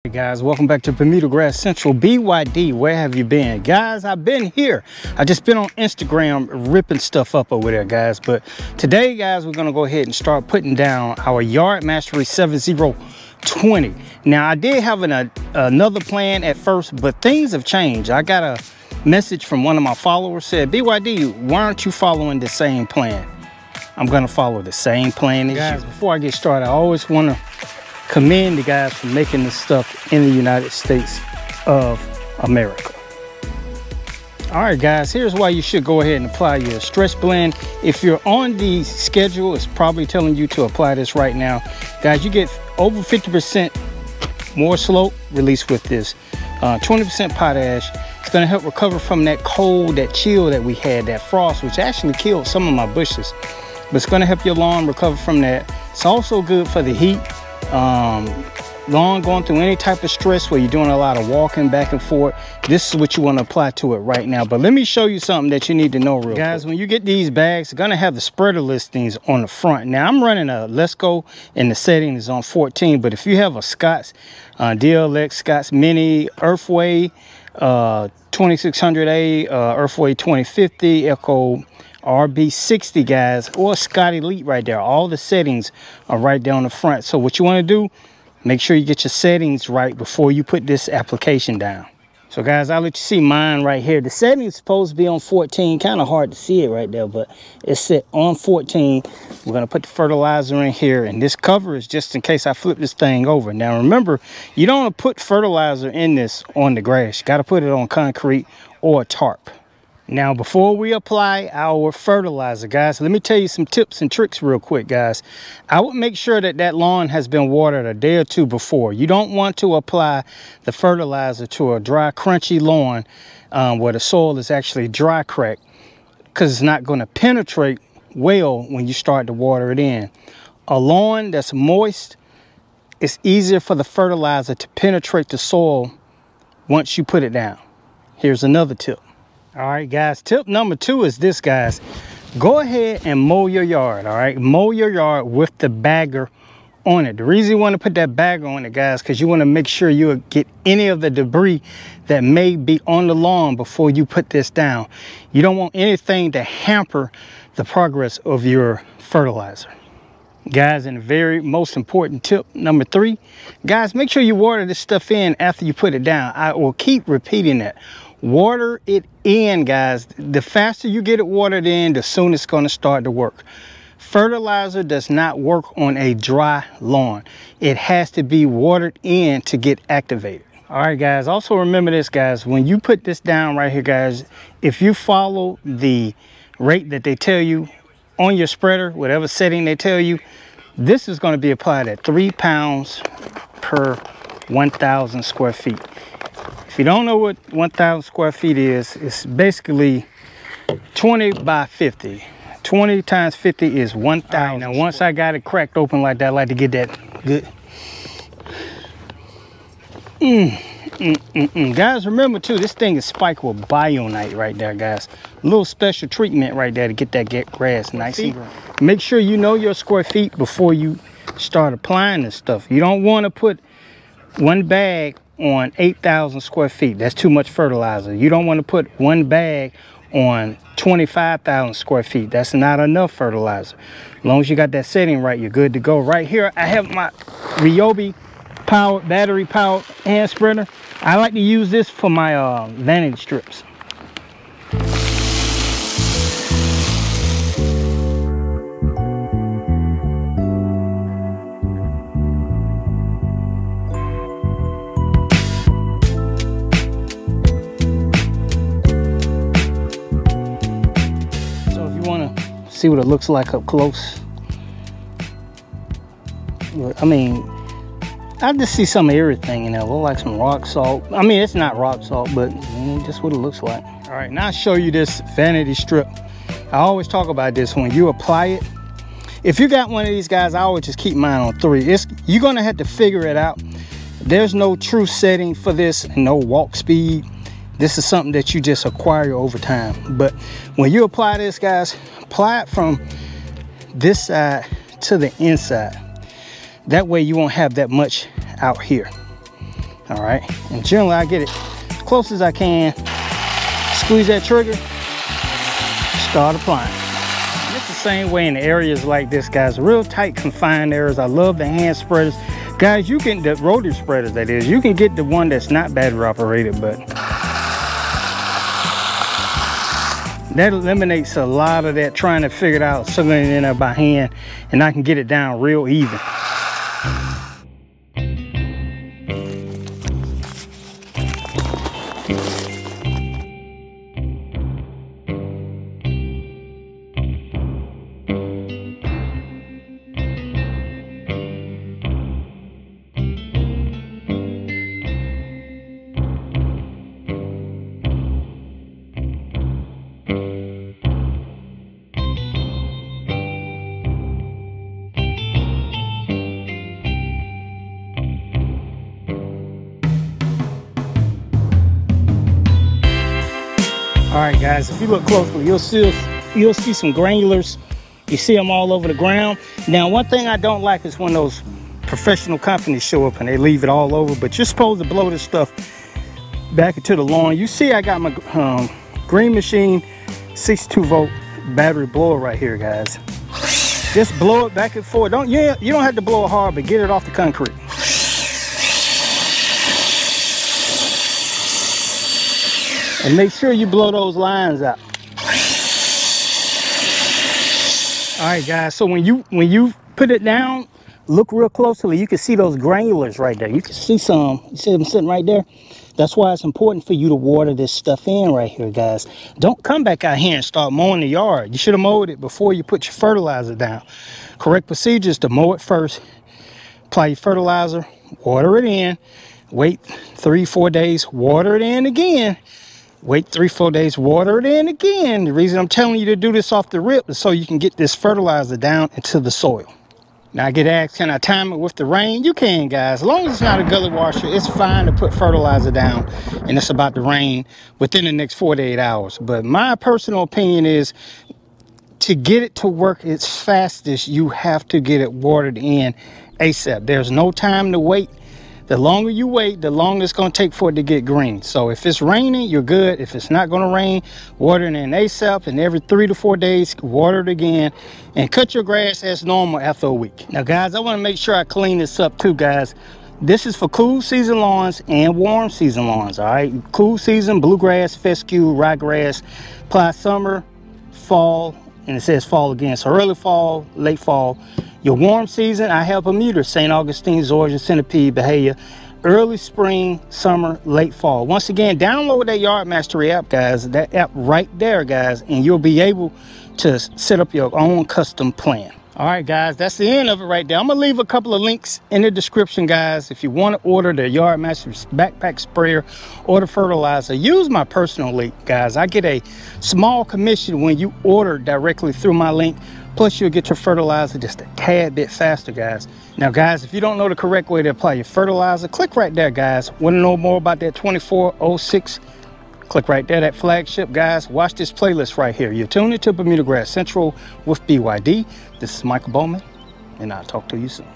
Hey guys, welcome back to Bermuda Grass Central. BYD, where have you been? Guys, I've been here. I just been on Instagram ripping stuff up over there, guys. But today, guys, we're gonna go ahead and start putting down our YardMastery 7020. Now, I did have another plan at first, but things have changed. I got a message from one of my followers said, BYD, why aren't you following the same plan? I'm gonna follow the same plan as you. Before I get started, I always wanna commend the guys for making this stuff in the United States of America. All right, guys, here's why you should go ahead and apply your stretch blend. If you're on the schedule, it's probably telling you to apply this right now. Guys, you get over 50% more slope release with this. 20% potash. It's gonna help recover from that cold, that chill that we had, that frost, which actually killed some of my bushes. But it's gonna help your lawn recover from that. It's also good for the heat. Lawn going through any type of stress where you're doing a lot of walking back and forth, this is what you want to apply to it right now. But let me show you something that you need to know real quick. Guys, when you get these bags, they're gonna have the spreader listings on the front. Now I'm running a Let's Go and the setting is on 14, but if you have a Scott's DLX, Scott's Mini, Earthway 2600A, Earthway 2050, Echo RB60, guys, or Scott Elite right there, all the settings are right there on the front. So what you want to do, make sure you get your settings right before you put this application down. So guys, I'll let you see mine right here. The setting is supposed to be on 14, kind of hard to see it right there, but it's set on 14. We're going to put the fertilizer in here, and this cover is just in case I flip this thing over. Now remember, you don't want to put fertilizer in this on the grass. You got to put it on concrete or tarp. Now, before we apply our fertilizer, guys, let me tell you some tips and tricks real quick, guys. I would make sure that that lawn has been watered a day or two before. You don't want to apply the fertilizer to a dry, crunchy lawn where the soil is actually dry cracked, because it's not going to penetrate well when you start to water it in. A lawn that's moist, it's easier for the fertilizer to penetrate the soil once you put it down. Here's another tip. All right, guys, tip number 2 is this, guys. Go ahead and mow your yard, all right? Mow your yard with the bagger on it. The reason you want to put that bagger on it, guys, because you want to make sure you get any of the debris that may be on the lawn before you put this down. You don't want anything to hamper the progress of your fertilizer. Guys, and the very most important tip, number 3, guys, make sure you water this stuff in after you put it down. I will keep repeating that. Water it in, guys. The faster you get it watered in, the sooner it's going to start to work. Fertilizer does not work on a dry lawn. It has to be watered in to get activated. All right, guys, also remember this, guys. When you put this down right here, guys, if you follow the rate that they tell you on your spreader, whatever setting they tell you, this is going to be applied at 3 pounds per 1,000 square feet. If you don't know what 1,000 square feet is, it's basically 20 by 50. 20 times 50 is 1,000. Right, now, once I got it cracked open like that, I like to get that good. Guys, remember too, this thing is spiked with Bionite right there, guys. A little special treatment right there to get that grass nice and green. Make sure you know your square feet before you start applying this stuff. You don't want to put one bag on 8,000 square feet. That's too much fertilizer. You don't want to put one bag on 25,000 square feet. That's not enough fertilizer. As long as you got that setting right, you're good to go. Right here, I have my Ryobi powered, battery powered hand spreader. I like to use this for my vanity strips. See what it looks like up close. I mean, I just see some of everything in there. Look like some rock salt. I mean, it's not rock salt, but just what it looks like. All right, now I'll show you this vanity strip. I always talk about this when you apply it. If you got one of these, guys, I always just keep mine on 3. You're gonna have to figure it out. There's no true setting for this and no walk speed. This is something that you just acquire over time. But when you apply this, guys, apply it from this side to the inside. That way you won't have that much out here. All right, and generally I get it as close as I can. Squeeze that trigger, start applying. And it's the same way in areas like this, guys. Real tight confined areas. I love the hand spreaders. Guys, you can, the rotary spreaders that is, you can get the one that's not battery operated, but that eliminates a lot of that trying to figure it out, sucking it in there by hand, and I can get it down real even. All right, guys, if you look closely, you'll see some granulars. You see them all over the ground. Now, one thing I don't like is when those professional companies show up and they leave it all over, but you're supposed to blow this stuff back into the lawn. You see I got my Green Machine 62 volt battery blower right here, guys. Just blow it back and forth. You don't have to blow it hard, but get it off the concrete. And make sure you blow those lines out. All right, guys, so when you put it down, look real closely. You can see those granulars right there. You can see some. You see them sitting right there? That's why it's important for you to water this stuff in right here, guys. Don't come back out here and start mowing the yard. You should have mowed it before you put your fertilizer down. Correct procedure is to mow it first, apply your fertilizer, water it in, wait 3-4 days, water it in again. Wait 3-4 days, water it in again. The reason I'm telling you to do this off the rip is so you can get this fertilizer down into the soil. Now I get asked, can I time it with the rain? You can, guys. As long as it's not a gully washer, it's fine to put fertilizer down and it's about to rain within the next 48 hours. But my personal opinion is to get it to work its fastest, you have to get it watered in ASAP. There's no time to wait. The longer you wait, the longer it's going to take for it to get green. So if it's raining, you're good. If it's not going to rain, water it in ASAP, and every 3 to 4 days, water it again, and cut your grass as normal after a week. Now, guys, I want to make sure I clean this up too, guys. This is for cool season lawns and warm season lawns, all right? Cool season, bluegrass, fescue, ryegrass, apply summer, fall, and it says fall again. So early fall, late fall. Your warm season, I have Bermuda, St. Augustine, Georgia, Centipede, Bahia. Early spring, summer, late fall. Once again, download that YardMastery app, guys. That app right there, guys, and you'll be able to set up your own custom plan. All right, guys, that's the end of it right there. I'm going to leave a couple of links in the description, guys. If you want to order the YardMastery backpack sprayer or the fertilizer, use my personal link, guys. I get a small commission when you order directly through my link. Plus, you'll get your fertilizer just a tad bit faster, guys. Now, guys, if you don't know the correct way to apply your fertilizer, click right there, guys. Want to know more about that 2406? Click right there, that flagship, guys. Watch this playlist right here. You're tuned into Bermuda Grass Central with BYD. This is Michael Bowman, and I'll talk to you soon.